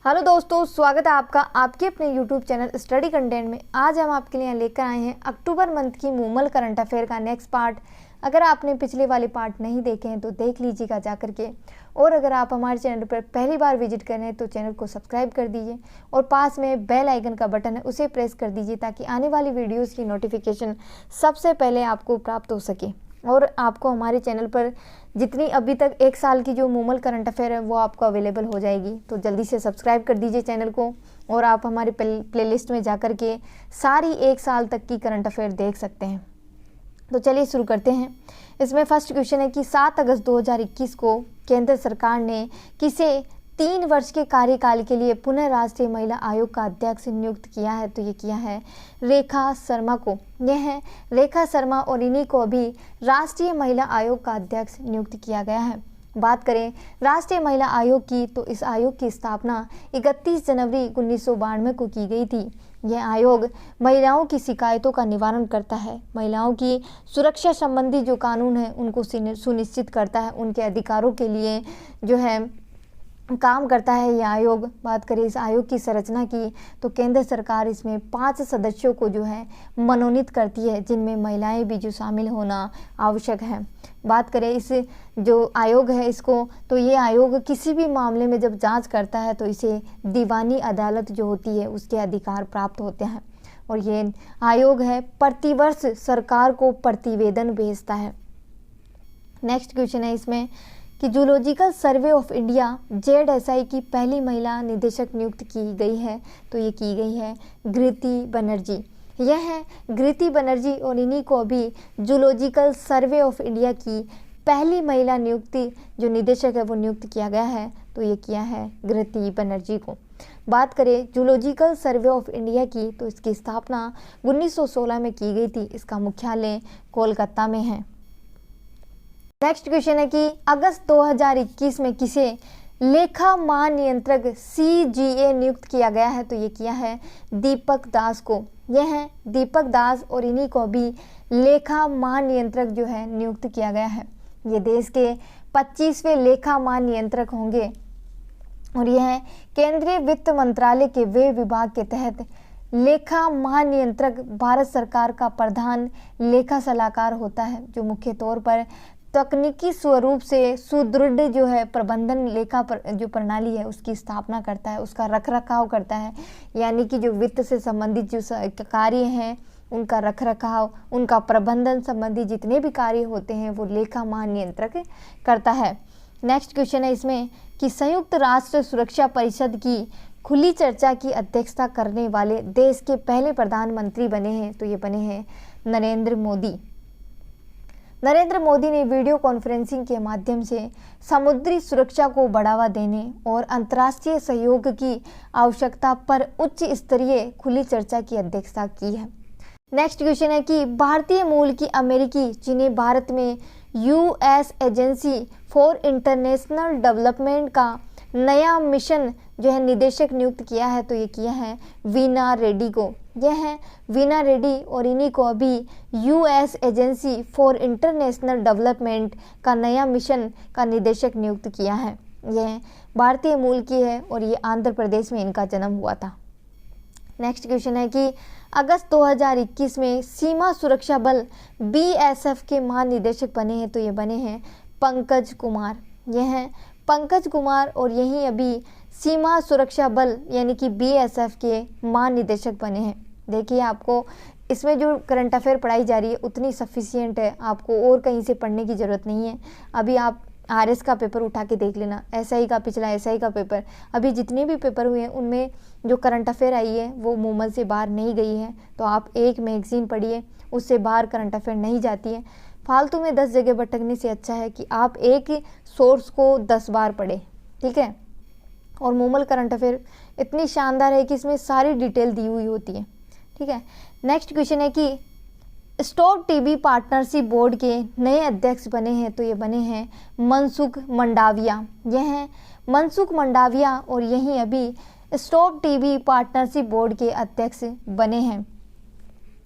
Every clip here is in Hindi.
हेलो दोस्तों, स्वागत है आपका आपके अपने YouTube चैनल स्टडी कंटेंट में। आज हम आपके लिए लेकर आए हैं अक्टूबर मंथ की मूमल करंट अफेयर का नेक्स्ट पार्ट। अगर आपने पिछले वाले पार्ट नहीं देखे हैं तो देख लीजिएगा जा करके, और अगर आप हमारे चैनल पर पहली बार विजिट कर रहे हैं तो चैनल को सब्सक्राइब कर दीजिए और पास में बेल आइकन का बटन है उसे प्रेस कर दीजिए ताकि आने वाली वीडियोज़ की नोटिफिकेशन सबसे पहले आपको प्राप्त हो सके। और आपको हमारे चैनल पर जितनी अभी तक एक साल की जो मूमल करंट अफेयर है वो आपको अवेलेबल हो जाएगी, तो जल्दी से सब्सक्राइब कर दीजिए चैनल को और आप हमारे प्लेलिस्ट में जा कर के सारी एक साल तक की करंट अफेयर देख सकते हैं। तो चलिए शुरू करते हैं। इसमें फर्स्ट क्वेश्चन है कि 7 अगस्त 2021 को केंद्र सरकार ने किसे 3 वर्ष के कार्यकाल के लिए पुनः राष्ट्रीय महिला आयोग का अध्यक्ष नियुक्त किया है? तो ये किया है रेखा शर्मा को। यह है रेखा शर्मा और इन्हीं को अभी राष्ट्रीय महिला आयोग का अध्यक्ष नियुक्त किया गया है। बात करें राष्ट्रीय महिला आयोग की तो इस आयोग की स्थापना 31 जनवरी 1992 को की गई थी। यह आयोग महिलाओं की शिकायतों का निवारण करता है, महिलाओं की सुरक्षा संबंधी जो कानून है उनको सुनिश्चित करता है, उनके अधिकारों के लिए जो है काम करता है यह आयोग। बात करें इस आयोग की संरचना की तो केंद्र सरकार इसमें 5 सदस्यों को जो है मनोनीत करती है, जिनमें महिलाएं भी जो शामिल होना आवश्यक है। बात करें इस जो आयोग है इसको, तो ये आयोग किसी भी मामले में जब जांच करता है तो इसे दीवानी अदालत जो होती है उसके अधिकार प्राप्त होते हैं। और ये आयोग है प्रतिवर्ष सरकार को प्रतिवेदन भेजता है। नेक्स्ट क्वेश्चन है इसमें कि zoological survey of India ZSI की पहली महिला निदेशक नियुक्त की गई है, तो ये की गई है घृति बनर्जी। यह है घृति बनर्जी और इन्हीं को अभी जूलॉजिकल सर्वे ऑफ इंडिया की पहली महिला नियुक्ति जो निदेशक है वो नियुक्त किया गया है, तो ये किया है घृति बनर्जी को। बात करें जूलॉजिकल सर्वे ऑफ इंडिया की तो इसकी स्थापना 1916 में की गई थी। इसका मुख्यालय कोलकाता में है। नेक्स्ट क्वेश्चन है कि अगस्त 2021 में किसे लेखा महानियंत्रक CGA नियुक्त किया गया है? तो ये किया है दीपक दास को। यह है दीपक दास और इन्हीं को अभी लेखा महानियंत्रक जो है नियुक्त किया गया है। ये देश के 25वें लेखा महानियंत्रक होंगे और यह केंद्रीय वित्त मंत्रालय के वे विभाग के तहत लेखा महानियंत्रक भारत सरकार का प्रधान लेखा सलाहकार होता है, जो मुख्य तौर पर तकनीकी स्वरूप से सुदृढ़ जो है प्रबंधन लेखा जो प्रणाली है उसकी स्थापना करता है, उसका रखरखाव करता है। यानी कि जो वित्त से संबंधित जो कार्य हैं उनका रखरखाव, उनका प्रबंधन संबंधी जितने भी कार्य होते हैं वो लेखा महानियंत्रक करता है। नेक्स्ट क्वेश्चन है इसमें कि संयुक्त राष्ट्र सुरक्षा परिषद की खुली चर्चा की अध्यक्षता करने वाले देश के पहले प्रधानमंत्री बने हैं, तो ये बने हैं नरेंद्र मोदी। नरेंद्र मोदी ने वीडियो कॉन्फ्रेंसिंग के माध्यम से समुद्री सुरक्षा को बढ़ावा देने और अंतर्राष्ट्रीय सहयोग की आवश्यकता पर उच्च स्तरीय खुली चर्चा की अध्यक्षता की है। नेक्स्ट क्वेश्चन है कि भारतीय मूल की अमेरिकी जिन्हें भारत में US agency for international development का नया मिशन जो है निदेशक नियुक्त किया है, तो ये किया है वीना रेड्डी को। यह है वीना रेड्डी और इन्हीं को अभी US agency for international development का नया मिशन का निदेशक नियुक्त किया है। यह भारतीय मूल की है और ये आंध्र प्रदेश में इनका जन्म हुआ था। नेक्स्ट क्वेश्चन है कि अगस्त 2021 में सीमा सुरक्षा बल BSF के महानिदेशक बने हैं, तो ये बने हैं पंकज कुमार। यह है पंकज कुमार और यही अभी सीमा सुरक्षा बल यानी कि BSF के महानिदेशक बने हैं। देखिए आपको इसमें जो करंट अफेयर पढ़ाई जा रही है उतनी सफिशिएंट है, आपको और कहीं से पढ़ने की ज़रूरत नहीं है। अभी आप RS का पेपर उठा के देख लेना, SI का पिछला SI का पेपर, अभी जितने भी पेपर हुए हैं उनमें जो करंट अफेयर आई है वो मूमल से बाहर नहीं गई है। तो आप एक मैगजीन पढ़िए, उससे बाहर करंट अफेयर नहीं जाती है। फालतू में 10 जगह भटकने से अच्छा है कि आप एक सोर्स को 10 बार पढ़ें, ठीक है। और मूमल करंट अफेयर इतनी शानदार है कि इसमें सारी डिटेल दी हुई होती है, ठीक है। नेक्स्ट क्वेश्चन है कि स्टॉप टीबी पार्टनरशिप बोर्ड के नए अध्यक्ष बने हैं, तो ये बने हैं मनसुख मंडाविया। यह हैं मनसुख मंडाविया और यही अभी स्टॉप टीबी पार्टनरशिप बोर्ड के अध्यक्ष बने हैं।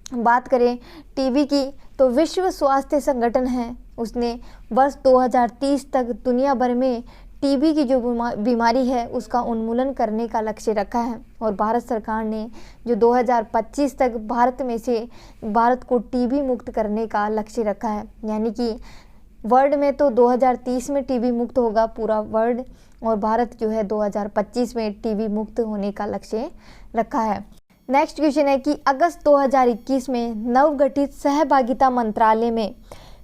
बात करें टीबी की तो विश्व स्वास्थ्य संगठन है उसने वर्ष 2030 तक दुनिया भर में टीबी की जो बीमारी है उसका उन्मूलन करने का लक्ष्य रखा है। और भारत सरकार ने जो 2025 तक भारत को टीबी मुक्त करने का लक्ष्य रखा है, यानी कि वर्ल्ड में तो 2030 में टीबी मुक्त होगा पूरा वर्ल्ड, और भारत जो है 2025 में टीबी मुक्त होने का लक्ष्य रखा है। नेक्स्ट क्वेश्चन है कि अगस्त 2021 में नवगठित सहभागिता मंत्रालय में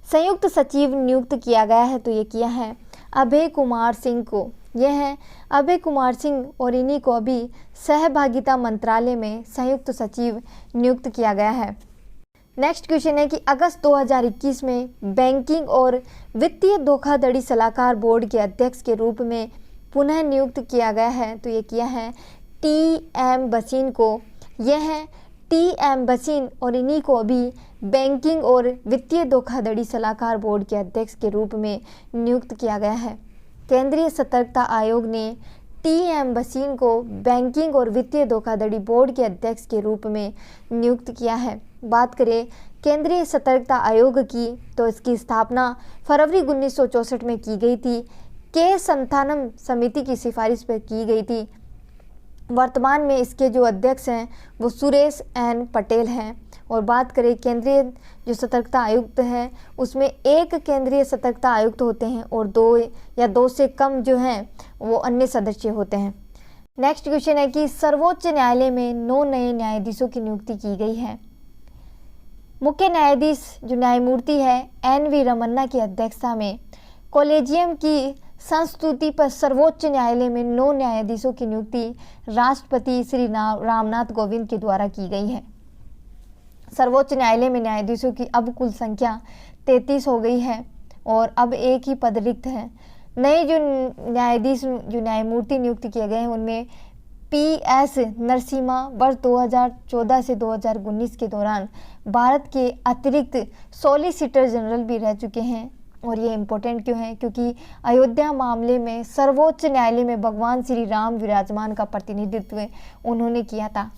संयुक्त सचिव नियुक्त किया गया है, तो ये किया है अभय कुमार सिंह को। यह है अभय कुमार सिंह और इन्हीं को अभी सहभागिता मंत्रालय में संयुक्त सचिव नियुक्त किया गया है। नेक्स्ट क्वेश्चन है कि अगस्त 2021 में बैंकिंग और वित्तीय धोखाधड़ी सलाहकार बोर्ड के अध्यक्ष के रूप में पुनः नियुक्त किया गया है, तो ये किया है टी.एम. भसीन को। यह है टी.एम. भसीन और इन्हीं को अभी बैंकिंग और वित्तीय धोखाधड़ी सलाहकार बोर्ड के अध्यक्ष के रूप में नियुक्त किया गया है। केंद्रीय सतर्कता आयोग ने टी.एम. भसीन को बैंकिंग और वित्तीय धोखाधड़ी बोर्ड के अध्यक्ष के रूप में नियुक्त किया है। बात करें केंद्रीय सतर्कता आयोग की तो इसकी स्थापना फरवरी 1964 में की गई थी। के संथानम समिति की सिफारिश पर की गई थी। वर्तमान में इसके जो अध्यक्ष हैं वो सुरेश एन पटेल हैं। और बात करें केंद्रीय जो सतर्कता आयुक्त हैं उसमें एक केंद्रीय सतर्कता आयुक्त होते हैं और दो से कम जो हैं वो अन्य सदस्य होते हैं। नेक्स्ट क्वेश्चन है कि सर्वोच्च न्यायालय में 9 नए न्यायाधीशों की नियुक्ति की गई है। मुख्य न्यायाधीश जो न्यायमूर्ति है एन.वी. रमन्ना की अध्यक्षता में कॉलेजियम की संस्तुति पर सर्वोच्च न्यायालय में 9 न्यायाधीशों की नियुक्ति राष्ट्रपति श्री रामनाथ कोविंद के द्वारा की गई है। सर्वोच्च न्यायालय में न्यायाधीशों की अब कुल संख्या 33 हो गई है और अब एक ही पद रिक्त है। नए जो न्यायाधीश जो न्यायमूर्ति नियुक्त किए गए हैं उनमें पी.एस. नरसिम्हा वर्ष 2014 से 2019 के दौरान भारत के अतिरिक्त सॉलिसिटर जनरल भी रह चुके हैं। और ये इम्पोर्टेंट क्यों है, क्योंकि अयोध्या मामले में सर्वोच्च न्यायालय में भगवान श्री राम विराजमान का प्रतिनिधित्व उन्होंने किया था।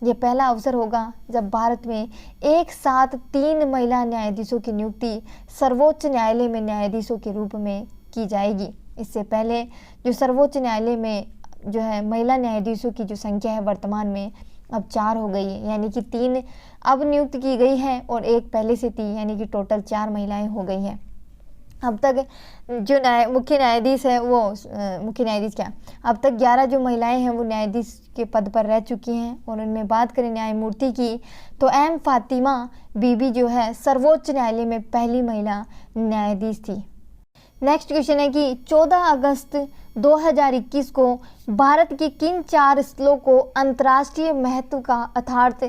ये पहला अवसर होगा जब भारत में एक साथ 3 महिला न्यायाधीशों की नियुक्ति सर्वोच्च न्यायालय में न्यायाधीशों के रूप में की जाएगी। इससे पहले जो सर्वोच्च न्यायालय में जो है महिला न्यायाधीशों की जो संख्या है वर्तमान में अब 4 हो गई है, यानी कि 3 अब नियुक्त की गई है और एक पहले से थी, यानी कि टोटल 4 महिलाएं हो गई हैं। अब तक जो मुख्य न्यायाधीश है वो अब तक 11 जो महिलाएं हैं वो न्यायाधीश के पद पर रह चुकी हैं। और उनमें बात करें न्यायमूर्ति की तो एम फातिमा बीबी जो है सर्वोच्च न्यायालय में पहली महिला न्यायाधीश थी। नेक्स्ट क्वेश्चन है कि 14 अगस्त 2021 को भारत के किन 4 स्थलों को अंतर्राष्ट्रीय महत्व का अर्थात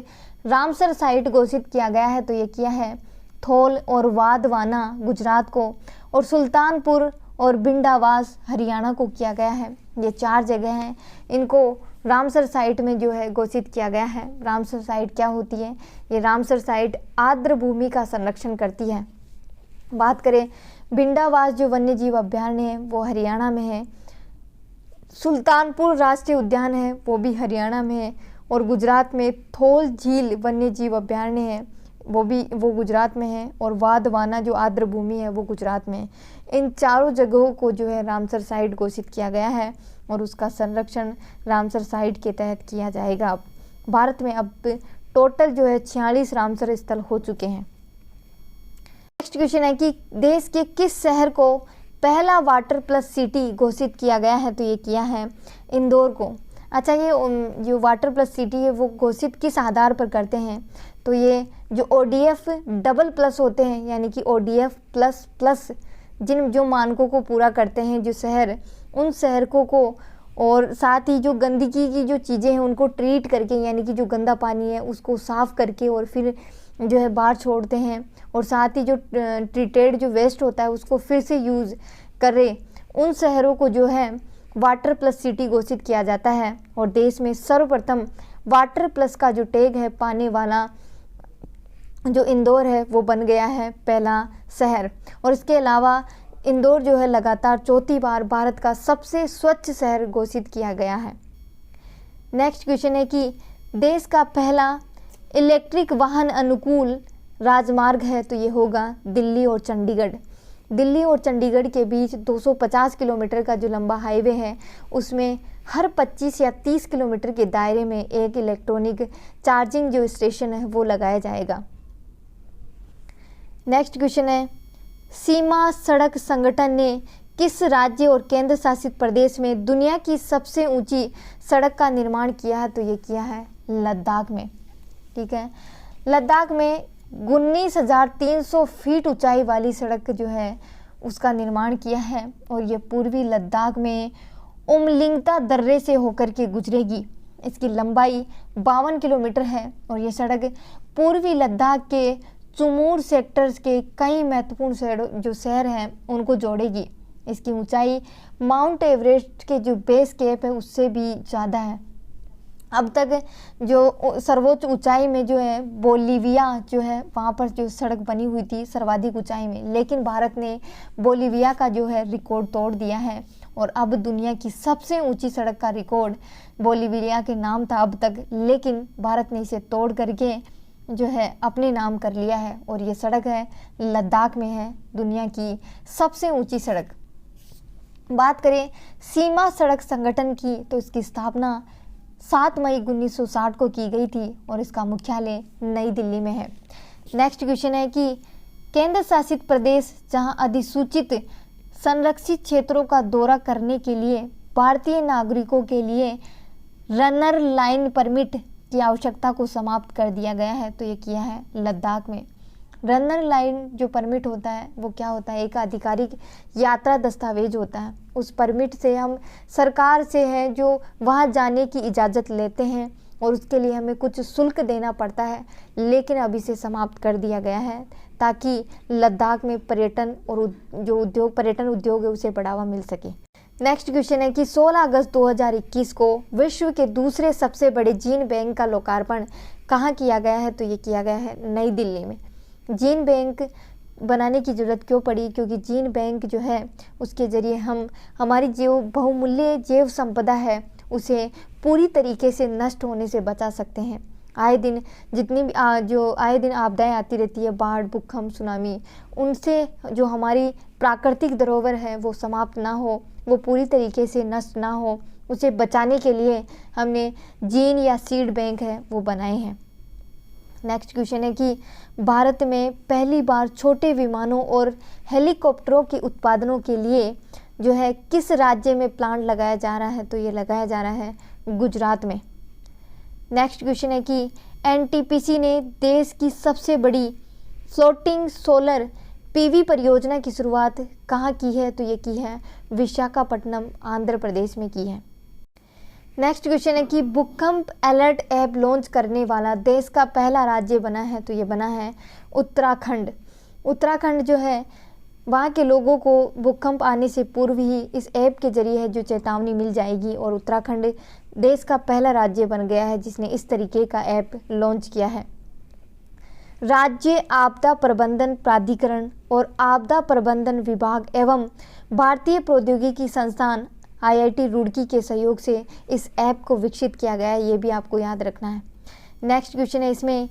रामसर साइट घोषित किया गया है, तो ये किया है थोल और वाधवाना गुजरात को और सुल्तानपुर और भिंडावास हरियाणा को किया गया है। ये 4 जगह हैं, इनको रामसर साइट में जो है घोषित किया गया है। रामसर साइट क्या होती है? ये रामसर साइट आर्द्र भूमि का संरक्षण करती है। बात करें भिंडावास जो वन्य जीव अभयारण्य है वो हरियाणा में है, सुल्तानपुर राष्ट्रीय उद्यान है वो भी हरियाणा में है, और गुजरात में थोल झील वन्य जीव अभयारण्य है वो गुजरात में है, और वाधवाना जो आर्द्र भूमि है वो गुजरात में है। इन 4 जगहों को जो है रामसर साइट घोषित किया गया है और उसका संरक्षण रामसर साइट के तहत किया जाएगा। भारत में अब टोटल जो है 46 रामसर स्थल हो चुके हैं। नेक्स्ट क्वेश्चन है कि देश के किस शहर को पहला वाटर प्लस सिटी घोषित किया गया है, तो ये किया है इंदौर को। अच्छा, ये जो वाटर प्लस सिटी है वो घोषित किस आधार पर करते हैं, तो ये जो ODF डबल प्लस होते हैं, यानी कि ODF प्लस प्लस जो मानकों को पूरा करते हैं जो शहर, उन शहरों को, और साथ ही जो गंदगी की जो चीज़ें हैं उनको ट्रीट करके, यानी कि जो गंदा पानी है उसको साफ़ करके और फिर जो है बाहर छोड़ते हैं, और साथ ही जो ट्रीटेड जो वेस्ट होता है उसको फिर से यूज़ करें, उन शहरों को जो है वाटर प्लस सिटी घोषित किया जाता है। और देश में सर्वप्रथम वाटर प्लस का जो टैग है पाने वाला जो इंदौर है वो बन गया है पहला शहर। और इसके अलावा इंदौर जो है लगातार 4थी बार भारत का सबसे स्वच्छ शहर घोषित किया गया है। नेक्स्ट क्वेश्चन है कि देश का पहला इलेक्ट्रिक वाहन अनुकूल राजमार्ग है तो ये होगा दिल्ली और चंडीगढ़। दिल्ली और चंडीगढ़ के बीच 250 किलोमीटर का जो लंबा हाईवे है उसमें हर 25 या 30 किलोमीटर के दायरे में एक इलेक्ट्रॉनिक चार्जिंग जो स्टेशन है वो लगाया जाएगा। नेक्स्ट क्वेश्चन है, सीमा सड़क संगठन ने किस राज्य और केंद्र शासित प्रदेश में दुनिया की सबसे ऊंची सड़क का निर्माण किया है तो ये किया है लद्दाख में। ठीक है, लद्दाख में 19,300 फीट ऊंचाई वाली सड़क जो है उसका निर्माण किया है और ये पूर्वी लद्दाख में उमलिंगता दर्रे से होकर के गुजरेगी। इसकी लंबाई 52 किलोमीटर है और ये सड़क पूर्वी लद्दाख के चुमूर सेक्टर्स के कई महत्वपूर्ण जो शहर हैं उनको जोड़ेगी। इसकी ऊंचाई माउंट एवरेस्ट के जो बेस कैप है उससे भी ज़्यादा है। अब तक जो सर्वोच्च ऊंचाई में जो है बोलीविया जो है वहाँ पर जो सड़क बनी हुई थी सर्वाधिक ऊंचाई में, लेकिन भारत ने बोलीविया का जो है रिकॉर्ड तोड़ दिया है और अब दुनिया की सबसे ऊंची सड़क का रिकॉर्ड बोलीविया के नाम था अब तक, लेकिन भारत ने इसे तोड़ करके जो है अपने नाम कर लिया है और ये सड़क है लद्दाख में है दुनिया की सबसे ऊंची सड़क। बात करें सीमा सड़क संगठन की तो इसकी स्थापना 7 मई 1960 को की गई थी और इसका मुख्यालय नई दिल्ली में है। नेक्स्ट क्वेश्चन है कि केंद्र शासित प्रदेश जहां अधिसूचित संरक्षित क्षेत्रों का दौरा करने के लिए भारतीय नागरिकों के लिए रनर लाइन परमिट की आवश्यकता को समाप्त कर दिया गया है तो ये किया है लद्दाख में। रनर लाइन जो परमिट होता है वो क्या होता है, एक आधिकारिक यात्रा दस्तावेज होता है। उस परमिट से हम सरकार से है जो वहाँ जाने की इजाज़त लेते हैं और उसके लिए हमें कुछ शुल्क देना पड़ता है, लेकिन अब इसे समाप्त कर दिया गया है ताकि लद्दाख में पर्यटन और जो पर्यटन उद्योग है उसे बढ़ावा मिल सके। नेक्स्ट क्वेश्चन है कि 16 अगस्त 2021 को विश्व के दूसरे सबसे बड़े जीन बैंक का लोकार्पण कहाँ किया गया है तो ये किया गया है नई दिल्ली में। जीन बैंक बनाने की ज़रूरत क्यों पड़ी, क्योंकि जीन बैंक जो है उसके ज़रिए हम हमारी जो बहुमूल्य जैव संपदा है उसे पूरी तरीके से नष्ट होने से बचा सकते हैं। आए दिन जितनी भी आए दिन आपदाएं आती रहती है, बाढ़, भूकंप, सुनामी, उनसे जो हमारी प्राकृतिक धरोहर है वो समाप्त ना हो, वो पूरी तरीके से नष्ट ना हो, उसे बचाने के लिए हमने जीन या सीड बैंक है वो बनाए हैं। नेक्स्ट क्वेश्चन है कि भारत में पहली बार छोटे विमानों और हेलीकॉप्टरों के उत्पादनों के लिए जो है किस राज्य में प्लांट लगाया जा रहा है तो ये लगाया जा रहा है गुजरात में। नेक्स्ट क्वेश्चन है कि एनटीपीसी ने देश की सबसे बड़ी फ्लोटिंग सोलर पीवी परियोजना की शुरुआत कहाँ की है तो ये की है विशाखापट्टनम आंध्र प्रदेश में की है। नेक्स्ट क्वेश्चन है कि भूकंप अलर्ट ऐप लॉन्च करने वाला देश का पहला राज्य बना है तो ये बना है उत्तराखंड। उत्तराखंड जो है वहाँ के लोगों को भूकंप आने से पूर्व ही इस ऐप के जरिए है जो चेतावनी मिल जाएगी और उत्तराखंड देश का पहला राज्य बन गया है जिसने इस तरीके का ऐप लॉन्च किया है। राज्य आपदा प्रबंधन प्राधिकरण और आपदा प्रबंधन विभाग एवं भारतीय प्रौद्योगिकी संस्थान IIT रुड़की के सहयोग से इस ऐप को विकसित किया गया है, ये भी आपको याद रखना है। नेक्स्ट क्वेश्चन है इसमें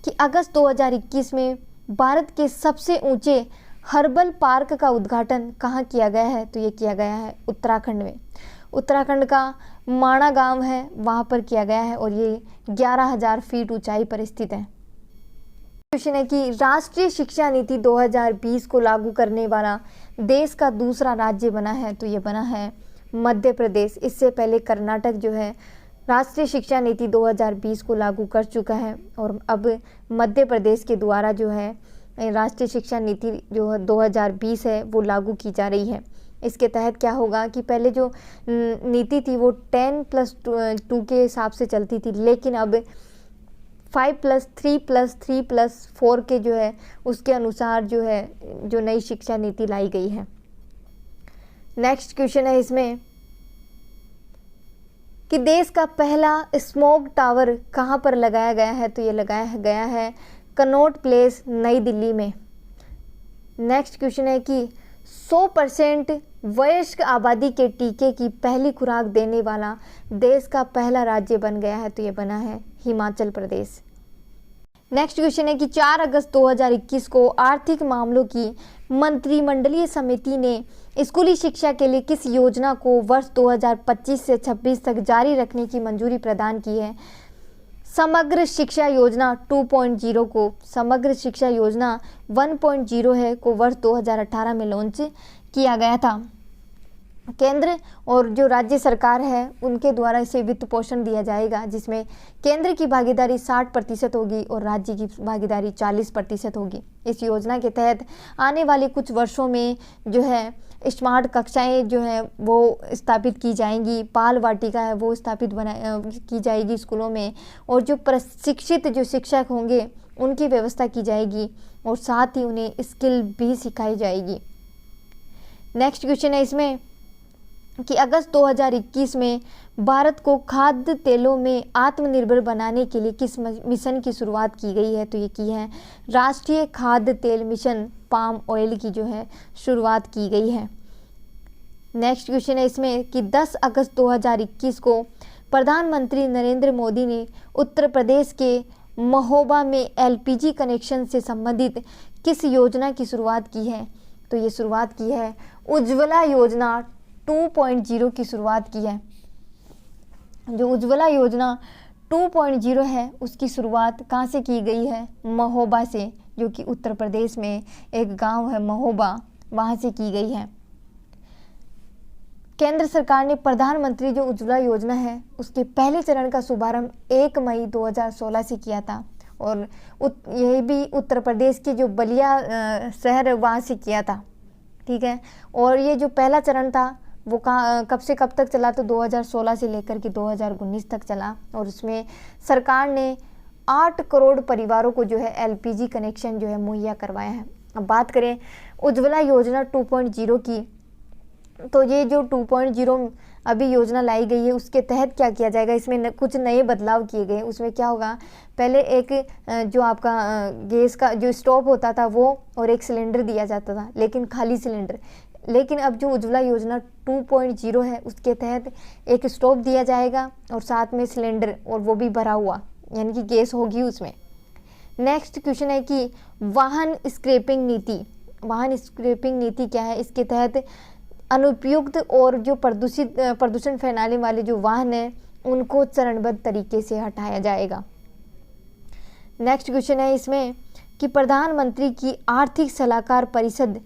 कि अगस्त 2021 में भारत के सबसे ऊंचे हर्बल पार्क का उद्घाटन कहाँ किया गया है तो ये किया गया है उत्तराखंड में। उत्तराखंड का माणा गांव है वहाँ पर किया गया है और ये 11,000 फीट ऊंचाई पर स्थित है। क्वेश्चन है कि राष्ट्रीय शिक्षा नीति 2020 को लागू करने वाला देश का दूसरा राज्य बना है तो ये बना है मध्य प्रदेश। इससे पहले कर्नाटक जो है राष्ट्रीय शिक्षा नीति 2020 को लागू कर चुका है और अब मध्य प्रदेश के द्वारा जो है राष्ट्रीय शिक्षा नीति जो 2020 है वो लागू की जा रही है। इसके तहत क्या होगा कि पहले जो नीति थी वो 10+2 के हिसाब से चलती थी, लेकिन अब 5+3+3+4 के जो है उसके अनुसार जो है जो नई शिक्षा नीति लाई गई है। नेक्स्ट क्वेश्चन है इसमें कि देश का पहला स्मोक टावर कहाँ पर लगाया गया है तो ये लगाया गया है कनॉट प्लेस नई दिल्ली में। नेक्स्ट क्वेश्चन है कि 100% वयस्क आबादी के टीके की पहली खुराक देने वाला देश का पहला राज्य बन गया है तो ये बना है हिमाचल प्रदेश। नेक्स्ट क्वेश्चन है कि 4 अगस्त 2021 को आर्थिक मामलों की मंत्रिमंडलीय समिति ने स्कूली शिक्षा के लिए किस योजना को वर्ष 2025 से 26 तक जारी रखने की मंजूरी प्रदान की है? समग्र शिक्षा योजना 2.0 को, समग्र शिक्षा योजना 1.0 है को वर्ष 2018 में लॉन्च किया गया था। केंद्र और जो राज्य सरकार है उनके द्वारा इसे वित्त पोषण दिया जाएगा, जिसमें केंद्र की भागीदारी 60% होगी और राज्य की भागीदारी 40% होगी। इस योजना के तहत आने वाले कुछ वर्षों में जो है स्मार्ट कक्षाएं जो है वो स्थापित की जाएंगी, बाल वाटिका है वो स्थापित की जाएगी स्कूलों में, और जो प्रशिक्षित जो शिक्षक होंगे उनकी व्यवस्था की जाएगी और साथ ही उन्हें स्किल भी सिखाई जाएगी। नेक्स्ट क्वेश्चन है इसमें कि अगस्त 2021 में भारत को खाद्य तेलों में आत्मनिर्भर बनाने के लिए किस मिशन की शुरुआत की गई है? तो ये की है राष्ट्रीय खाद्य तेल मिशन, पाम ऑयल की जो है शुरुआत की गई है। नेक्स्ट क्वेश्चन है इसमें कि 10 अगस्त 2021 को प्रधानमंत्री नरेंद्र मोदी ने उत्तर प्रदेश के महोबा में एलपीजी कनेक्शन से संबंधित किस योजना की शुरुआत की है? तो ये शुरुआत की है उज्ज्वला योजना 2.0 की शुरुआत की है। जो उज्ज्वला योजना 2.0 है उसकी शुरुआत कहाँ से की गई है? महोबा से, जो कि उत्तर प्रदेश में एक गांव है महोबा, वहाँ से की गई है। केंद्र सरकार ने प्रधानमंत्री जो उज्ज्वला योजना है उसके पहले चरण का शुभारंभ 1 मई 2016 से किया था, और यह भी उत्तर प्रदेश के जो बलिया शहर है वहाँ से किया था। ठीक है, और ये जो पहला चरण था वो कब से कब तक चला? तो 2016 से लेकर के 2019 तक चला, और उसमें सरकार ने 8 करोड़ परिवारों को जो है एलपीजी कनेक्शन जो है मुहैया करवाया है। अब बात करें उज्ज्वला योजना 2.0 की, तो ये जो 2.0 अभी योजना लाई गई है उसके तहत क्या किया जाएगा? इसमें कुछ नए बदलाव किए गए। उसमें क्या होगा, पहले एक जो आपका गैस का जो स्टोव होता था वो और एक सिलेंडर दिया जाता था, लेकिन खाली सिलेंडर। लेकिन अब जो उज्ज्वला योजना 2.0 है उसके तहत एक स्टोव दिया जाएगा और साथ में सिलेंडर, और वो भी भरा हुआ, यानी कि गैस होगी उसमें। नेक्स्ट क्वेश्चन है कि वाहन स्क्रैपिंग नीति, वाहन स्क्रैपिंग नीति क्या है? इसके तहत अनुपयुक्त और जो प्रदूषण फैलाने वाले जो वाहन हैं उनको चरणबद्ध तरीके से हटाया जाएगा। नेक्स्ट क्वेश्चन है इसमें कि प्रधानमंत्री की आर्थिक सलाहकार परिषद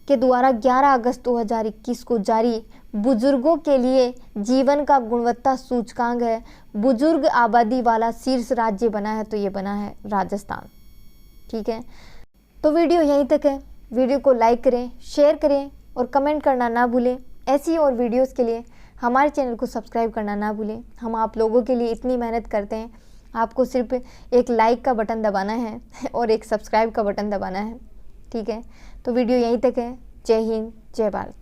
के द्वारा 11 अगस्त 2021 को जारी बुजुर्गों के लिए जीवन का गुणवत्ता सूचकांक है, बुजुर्ग आबादी वाला शीर्ष राज्य बना है, तो ये बना है राजस्थान। ठीक है, तो वीडियो यहीं तक है। वीडियो को लाइक करें, शेयर करें और कमेंट करना ना भूलें। ऐसी और वीडियोस के लिए हमारे चैनल को सब्सक्राइब करना ना भूलें। हम आप लोगों के लिए इतनी मेहनत करते हैं, आपको सिर्फ एक लाइक का बटन दबाना है और एक सब्सक्राइब का बटन दबाना है। ठीक है, तो वीडियो यहीं तक है। जय हिंद, जय भारत।